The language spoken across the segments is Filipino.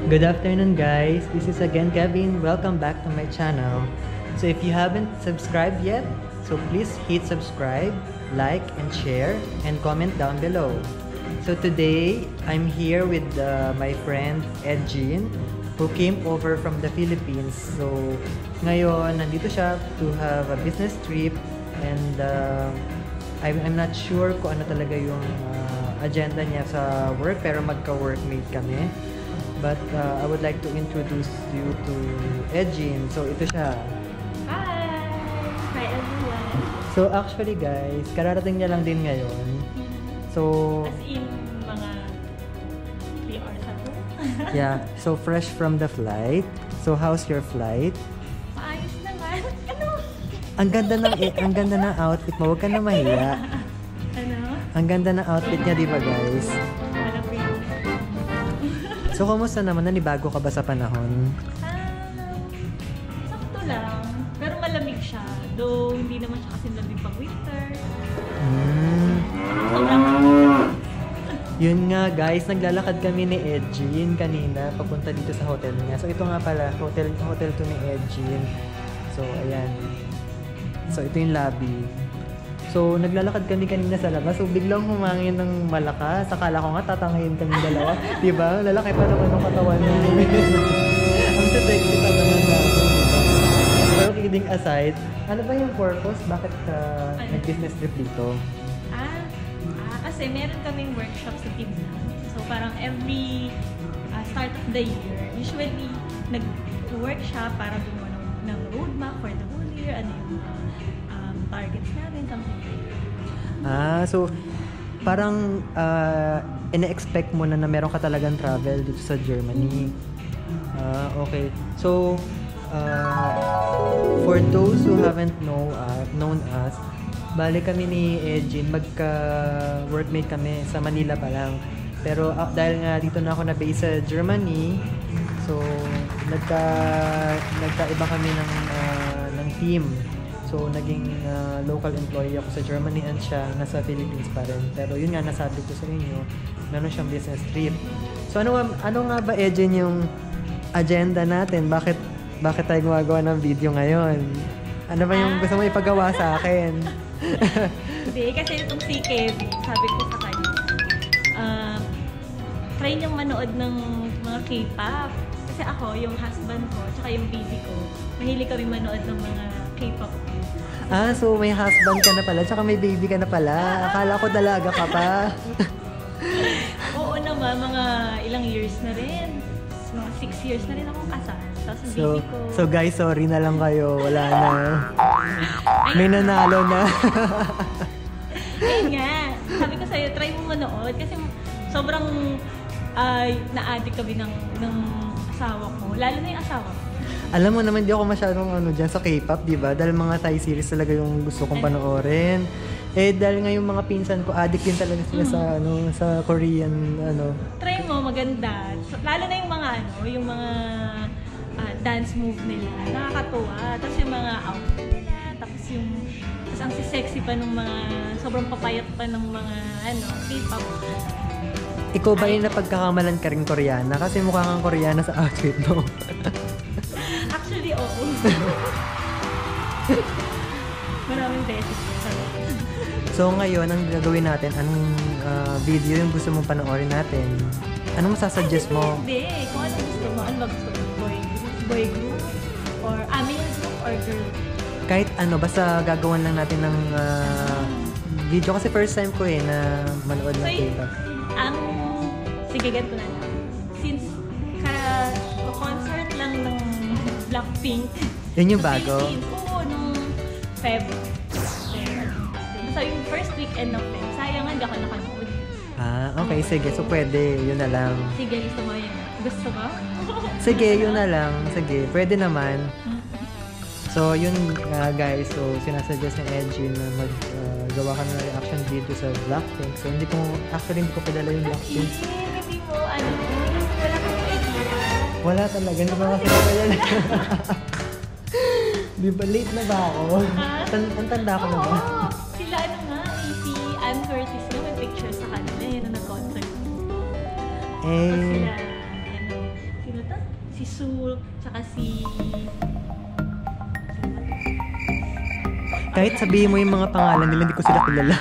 Good afternoon guys, this is again Kevin. Welcome back to my channel. So if you haven't subscribed yet, so please hit subscribe, like and share and comment down below. So today, I'm here with my friend Ed Jean who came over from the Philippines. So ngayon, nandito siya to have a business trip and I'm not sure kung ano talaga yung agenda niya sa work pero magka-workmate kami. But I would like to introduce you to Ed Jean. So ito siya. Hi! Hi everyone! So actually guys, kararating niya lang din ngayon. So As in, mga 3 hours ago. yeah, so fresh from the flight. So how's your flight? Maayos naman. Ano? Ang ganda ng outfit mo. Huwag ka na mahiya. Ano? Ang ganda ng outfit niya, di ba guys? Malapit. So kumusta naman? Nanibago ka ba sa panahon? Sakto lang. Pero malamig siya. Though hindi naman siya kasi lamig pang winter. Sobrang Yun nga guys, naglalakad kami ni Ed Jean kanina papunta dito sa hotel niya. So ito nga pala, hotel to ni Ed Jean. So ayan. So ito yung lobby. So naglalakad kami kanina sa labas. So biglang humangin ng malakas. Akala ko nga tatangayin kami dalawa. Diba? Lalaki pa naman ng katawan niya. Ang sexy pa naman natin. Pero kidding aside, ano ba yung purpose? Bakit ka nag-business trip dito? Kasi meron kaming workshop sa team namin. So parang every start of the year, usually nag-workshop para gumawa ng roadmap for the whole year, ano yung targets namin, something like that. So parang ine-expect mo na meron ka talagang travel dito sa Germany. Okay. So for those who haven't known us, bali kami ni Ejin, magka-workmate kami sa Manila pa lang. Pero dahil nga dito na ako na-base sa Germany, so nagkaiba kami ng team. So naging local employee ako sa Germany and siya nasa Philippines pa rin. Pero yun nga, nasabi ko sa inyo, meron siyang business trip. So ano nga ba, Ejin, yung agenda natin? Bakit tayo gumagawa ng video ngayon? Ano ba yung gusto mo ipagawa sa akin? Hindi, kasi itong si Kevin, sabi ko sa kanya, try niyang manood ng mga K-pop. Kasi ako, yung husband ko, tsaka yung baby ko, mahilig kami manood ng mga K-pop. So may husband ka na pala, tsaka may baby ka na pala. Akala ko dalaga ka pa. Oo naman, mga ilang years na rin. Mga 6 years na rin akong kasal. Tapos yung baby ko. So guys, sorry na lang kayo. Wala na. May nanalo na. Ayun nga. Sabi ko sa'yo, try mo manood. Kasi sobrang na-addict kami ng asawa ko. Lalo na yung asawa ko. Alam mo naman, di ako masyadong dyan sa K-pop, di ba? Dahil mga Thai series talaga yung gusto kong panoorin. Dahil nga yung mga pinsan ko, addict din talaga sila sa Korean, Try mo, maganda. So, lalo na yung mga yung mga dance move nila. Nakakatuwa. Tapos yung mga outfit nila. Tapos ang sexy pa ng mga, sobrang papayat pa ng mga, K-pop. Ikaw ba yung napagkakamalan ka rin Koreana? Kasi mukha kang Koreana sa outfit mo. Actually, oo. Maraming beses. So ngayon, ang gagawin natin, anong video yung gusto mong panoorin natin? Anong masasuggest mo? Hindi. Kung ano gusto mo. Ano ba gusto mo? Boy group? Or male group? Or girl? Kahit basta gagawan lang natin ng video. Kasi first time ko na manood ng K-pop. Sige, ganito na lang. Since concert lang ng Blackpink. Yun yung bago? Oo, nung Feb. So yung first weekend ng Feb, sayang hindi ako nakanood. Okay. Sige. So pwede. Yun na lang. Sige, gusto mo yun. Gusto mo? Sige, yun na lang. Sige. Pwede naman. So yun guys. So sinasuggest ng Edgy na maggawa ka ng reaction video sa Blackpink. So hindi ko padala yung Blackpink. Hindi mo, wala kang idea. Wala talaga. Hindi ba kasi padala? Di ba late na ba ako? Ang tanda ko na ba? Sila si Ann Curtis na may picture sa kanila yun na nag-concert. Eh, Sila Jisoo, tsaka si... Kahit sabihin mo yung mga pangalan nila, hindi ko sila kilala.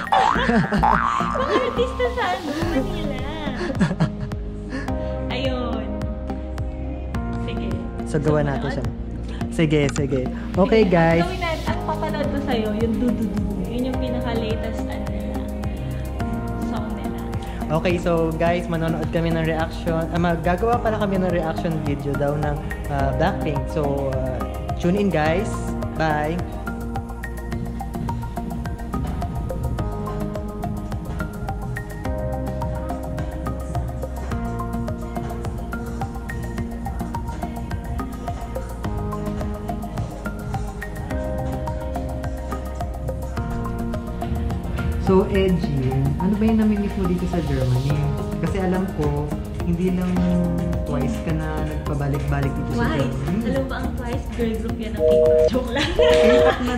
Mga artista sa Manila. Ayun. Sige. So, gawa natin siya. Sige. Okay, guys. Gawin natin. At papanood ko sa'yo, yung Dududu. Yun yung pinaka-latest song nila. Okay, so guys, manonood kami ng reaction. Gagawa pala kami ng reaction video daw ng Blackpink. So, tune in guys. Bye! So, Edgy, ano ba yung namimiss mo dito sa Germany? Kasi alam ko, hindi lang twice ka na nagpabalik-balik dito sa Twice? Germany. Alam ba ang Twice girl group yan ng K-pop? Joke lang. K-pop na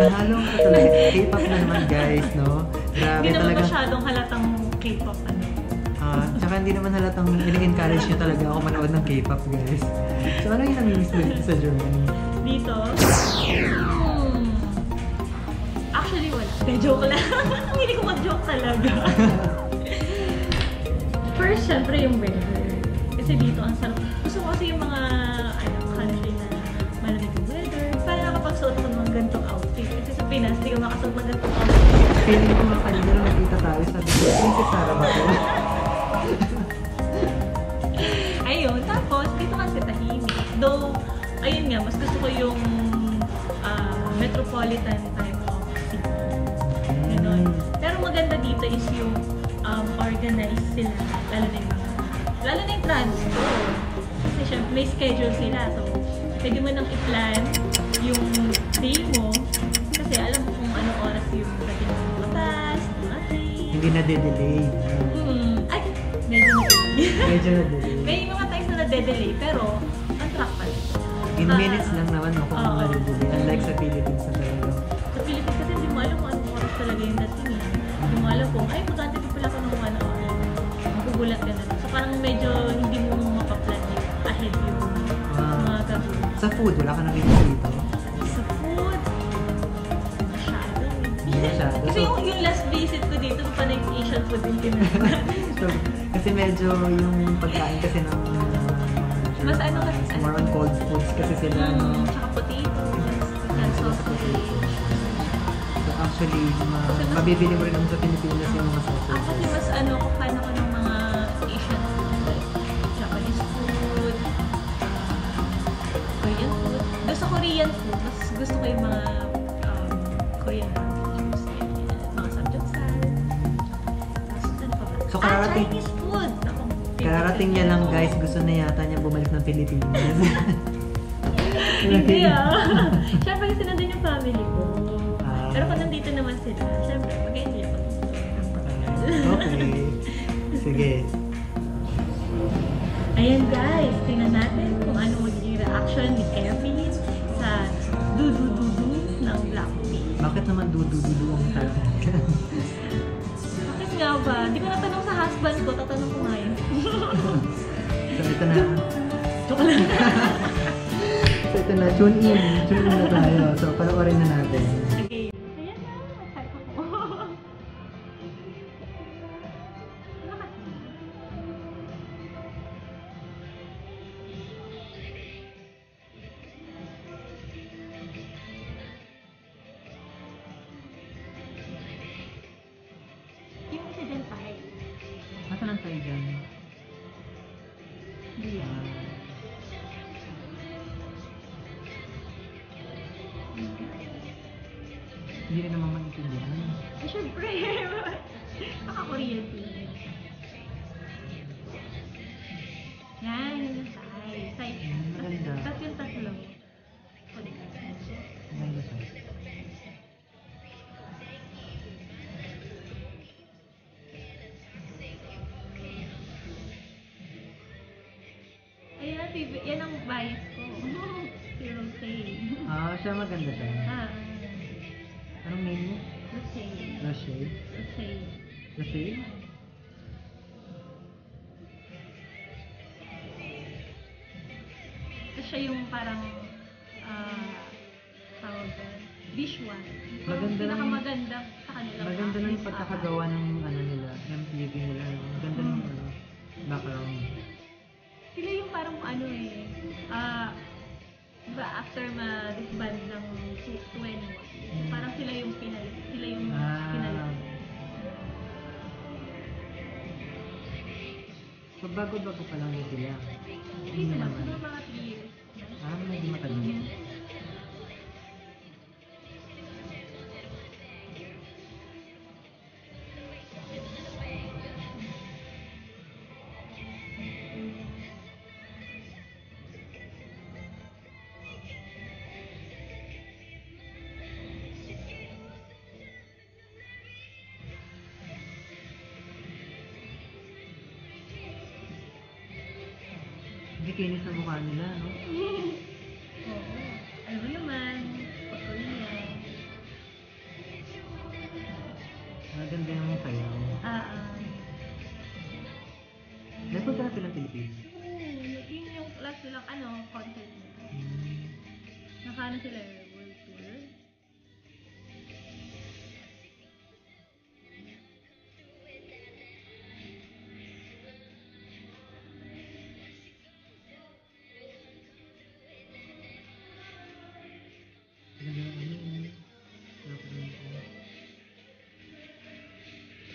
nahalong ka talaga. K-pop na naman guys, no? Grabe Hindi naman talaga. masyadong halatang K-pop Tsaka hindi naman halatang ini-encourage nyo talaga ako manood ng K-pop guys. So, ano yung namimiss mo dito sa Germany? Dito? Actually, wala. Joke lang. Hindi ko mag-joke talaga. First, syempre yung weather. Kasi dito, ang sarap. Gusto ko kasi yung mga country na malamig yung weather. Para nakapagsuot ko ng mga ganitong outfit. Kasi sa Pinas, hindi ko makasuot ng ganitong outfit. Feeling ko nga kanina nung nakita tayo, sabi ko, Princess Sarah ba to? Ayun, tapos dito kasi tahimik. Though, ayun nga, mas gusto ko yung metropolitan type of city. Ganon. Pero maganda dito is yung organized sila, lalo na yung transport. Kasi syempre may schedule sila, so pwede mo nang i-plan yung day mo kasi alam mo kung anong oras yung dating ng mga bus, mga train. Hindi na-delay. Ay, medyo na-delay. Medyo na-delay. May mga times na na-delay, pero on track pa rin. In minutes lang naman ako kung na-delay. Unlike sa Philippines na talaga. Sa Philippines kasi hindi mo alam kung anong oras talaga yung dating eh. Hindi mo alam kung, ay magkatipid pala ko ng 1 hour. Magugulat ka na. So parang medyo hindi mo mapaplan yung ahead yung mga gagawin. Sa food, wala ka nakikita dito? Sa food, masyado. Masyado. Kasi yung last visit ko dito, pa na yung Asian food yung tinatawag. So, kasi medyo yung pagkain kasi ng Mas ano kasi, more on cold foods kasi sila, no? Tsaka potatoes, and sausage. So actually, mabibili mo rin naman sa Pilipinas yung mga sausages. Actually, mas fan ako ng mga Asian food, like Japanese food, Korean food. Sa Korean food, mas gusto ko yung mga Korean barbecues, mga samgyeopsal. Tapos ano pa ba? So, kararating- Chinese food! Kararating niya lang guys, gusto na yata niya bumalik ng Pilipinas. Hindi Siyempre kasi nandun yung family ko. Pero kung nandito naman sila, siyempre mag-enjoy ako. Okay. Sige. Ayan guys, tingnan natin kung ano magiging reaction ni Kevin sa Dudududu ng Blackpink. Bakit naman dudu-dudu ang tawag? Bakit nga ba? Hindi ko natanong sa husband ko, tatanong ko ngayon. So ito na. Joke lang. So ito na, tune in na tayo. So panoorin na natin. Okay. Ayan na, type ako. Yung isa dyan tayo. Nasaan ang tayo dyan? Hindi yan. Hindi rin naman maintindihan. Eh, syempre. Naka-Korean din. Yan, yun yung side. Side. Maganda. Tapos yung tatlo. Maganda siya. Ayan, yan ang bias ko. Zero say. Siya maganda siya. Anong name niya? Rosé. Roche? Rosé. Roche? siya yung parang tawag doon, visual. Maganda lang. Pinakamaganda sa kanila. Maganda lang yung pagkakagawa ng ano nila, MTV nila. Maganda ng ano, background. Sila yung parang ano diba after ma-disband ng 21, parang sila yung pinalit. Sila yung pinalit. So, bago-bago pa lang yun sila. Hindi naman, siguro mga 3 years. Hindi matagal. Kinis sa mukha nila, no? Oo. Alam mo naman, Korean. Maganda yung sayaw. Napunta na silang Philippines? Yun yung last silang concert nila. Nakaano sila world tour.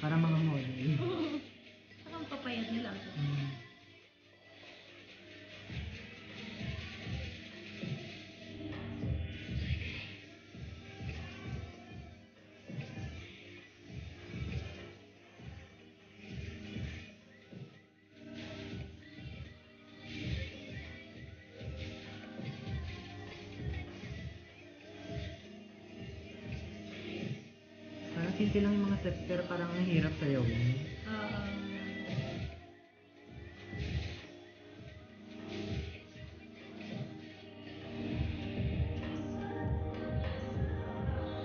Para mga model. Parang papayat nila. Simple lang yung mga steps pero parang mahirap sayaw.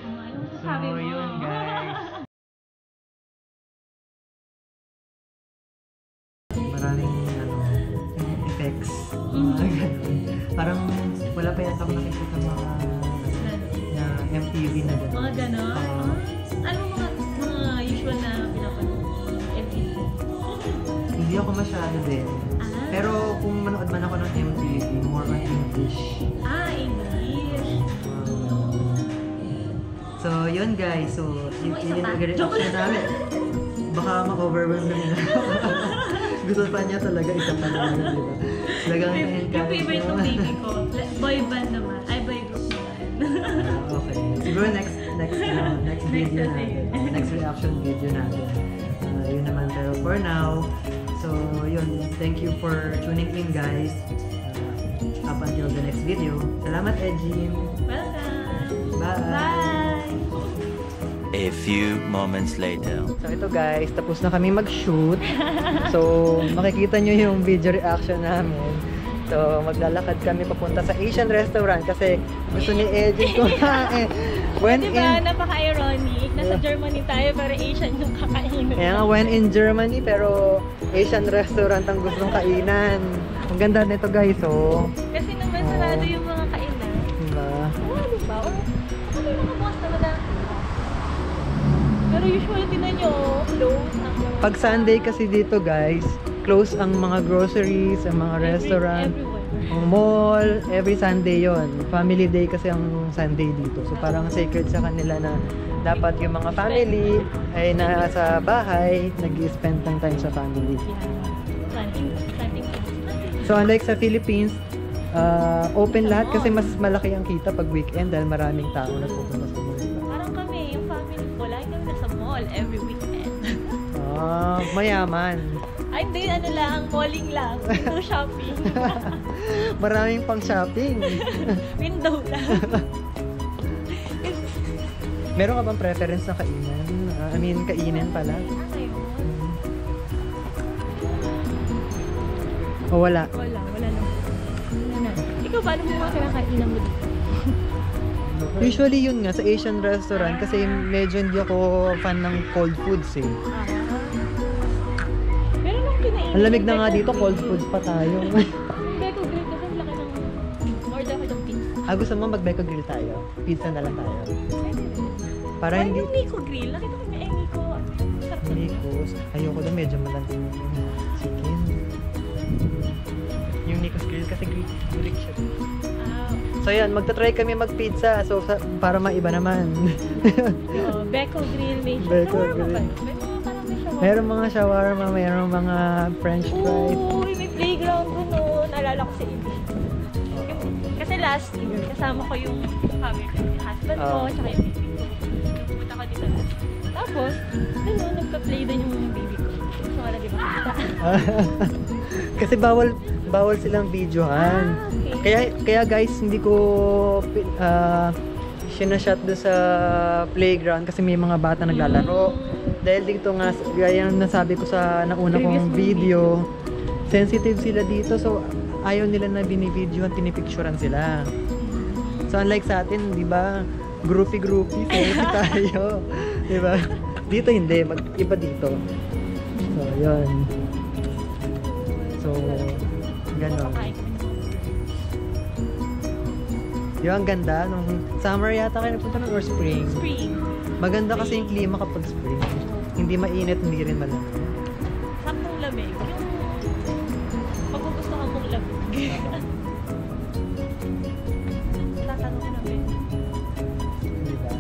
Anong sasabi mo? Yun guys. Maraming effects. Parang wala pa yata akong nakikita mga MTV na gano'n. Mga gano'n? Ano mga usual na pinapanood? MTV? Hindi ako masyado din. Pero kung manood man ako ng MTV, more on English. English. So, yun guys. So, yun yung nag-reaction namin. Baka ma-overwhelm na nila. Gusto pa niya talaga isa pa naman, di ba? Talagang yung favorite ng baby ko, boy band naman. Ay, boy group naman. Okay. Siguro next video natin. Next reaction video natin. Yun naman. Pero for now, so yun. Thank you for tuning in guys. Up until the next video. Salamat Edgin. Welcome. Bye. Bye. A few moments later. So ito guys, tapos na kami mag-shoot. So makikita nyo yung video reaction namin. So maglalakad kami papunta sa Asian restaurant kasi gusto ni Edgin kumain. When diba, napaka-ironic. Nasa Germany tayo pero Asian yung kakainin. Kaya nga, when in Germany pero Asian restaurant ang gustong kainan. Ang ganda nito guys, oh. Kasi naman sarado yung mga kainan. Diba? Diba? Or may mga bukas na madami. Pero usually tinan nyo, close ang mga... Pag Sunday kasi dito guys, close ang mga groceries, ang mga restaurant, ang mall, every Sunday yon. Family day kasi ang Sunday dito. So parang sacred sa kanila na dapat yung mga family ay nasa bahay, nag-spend ng time sa family. So unlike sa Philippines, open lahat kasi mas malaki ang kita pag weekend dahil maraming tao na pupunta sa mall. Parang kami, yung family ko, lagi kami nasa mall every weekend. Mayaman. Ay, hindi, ano lang, malling lang. Window shopping. Maraming pang shopping. Window lang. Meron ka bang preference na kainan? Kainin pala? Ano yun? O wala? Wala lang. Ikaw, paano mo mga kinakainan mo dito? Usually yun nga, sa Asian restaurant kasi medyo hindi ako fan ng cold foods eh. Pero nung kinain. Ang lamig na nga dito, cold foods pa tayo. Hindi ko great kasi ang laki ng Gusto mo mag-Beko Grill tayo? Pizza na lang tayo. Pwede rin. Para Ay, hindi... yung Nico Grill. Nakita ko yung Nico. Sarap na. Nikos. Ayoko doon, medyo malansin yung chicken. Yung Nikos Grill kasi Greek siya. So yan, magta-try kami mag-pizza. So para maiba naman. Beko Grill. May Beko shawarma Grill. ba? May mga parang may shawarma. Meron mga shawarma, meron mga french fries. Uy, may playground ko noon. Alala ko sa ibig. Kasi last year, kasama ko yung husband ko, tsaka yung baby ko. Pumunta ko dito last. Tapos, gano'n, nagka-play din yung baby ko. So, wala di ba kita? Kasi bawal silang videohan. Okay. Kaya guys, hindi ko sinashot doon sa playground kasi may mga bata naglalaro. Dahil dito nga, gaya ng nasabi ko sa nauna kong video, sensitive sila dito. So, ayaw nila na binibidyohan, pinipicturean sila. So, unlike sa atin, di ba? Groupie, selfie tayo. Di ba? Dito hindi, iba dito. So, yun. So, gano'n. Yung ang ganda, nung summer yata kayo nagpunta nun or spring? Spring. Maganda kasi yung klima kapag spring. Hindi mainit, hindi rin malamig. Saktong lamig. Yung pagkugustuhan mong lamig. Tatanong ko na ba? Diba?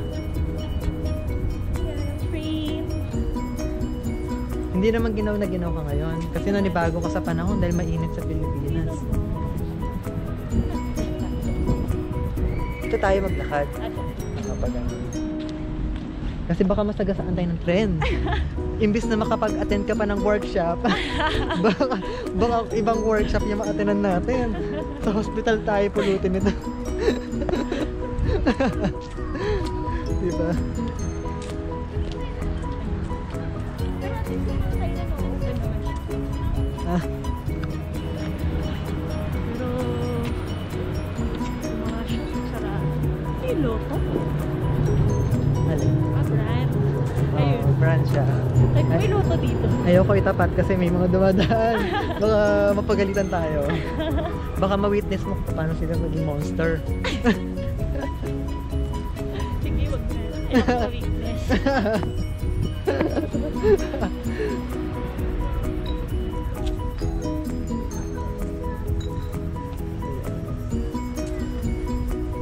Spring. Hindi naman ginaw na ginaw ka ngayon. Kasi nanibago ka sa panahon dahil mainit sa Pilipinas. Ito tayo maglakad. Kapag kasi baka masagasaan tayo ng tren. Imbis na makapag-attend ka pa ng workshop, baka ibang workshop yung ma-attendan natin. Sa hospital tayo pulutin ito. Diba? Pero natin siguro tayo na open naman siya. Ah, Pero, yung mga shoes sarap. Ay, loko. alin? Brand. Ayun. Oh, brand siya. Like, may loto dito. Ayoko itapat kasi may mga dumadaan. Baka mapagalitan tayo. Baka ma-witness mo kung paano sila maging monster. Sige, wag na. Ayoko sa weakness.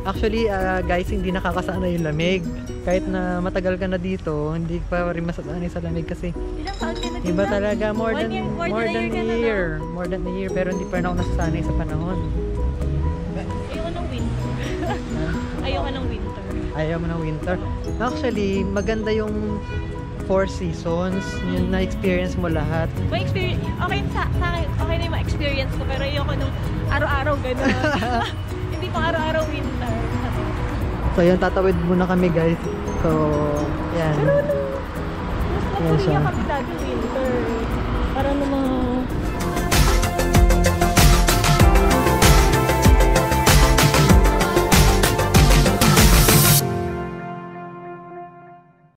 Actually, guys, hindi nakakasana yung lamig. Kahit na matagal ka na dito, hindi pa rin masasanay sa lamig kasi Ilang taon ka na dito? iba talaga, more than More than a year. More than a year, pero hindi pa rin ako nasasanay sa panahon. Ayoko ng winter. Ayoko ng winter. Ayaw mo ng winter. Actually, maganda yung 4 seasons, yung na-experience mo lahat. May experience, okay sa akin, okay na yung ma-experience ko, pero ayoko nung araw-araw gano'n. Hindi pa araw-araw winter. So yun, tatawid muna kami guys. So, yan. Pero nung mas Yan siya. kami dati winter. Para naman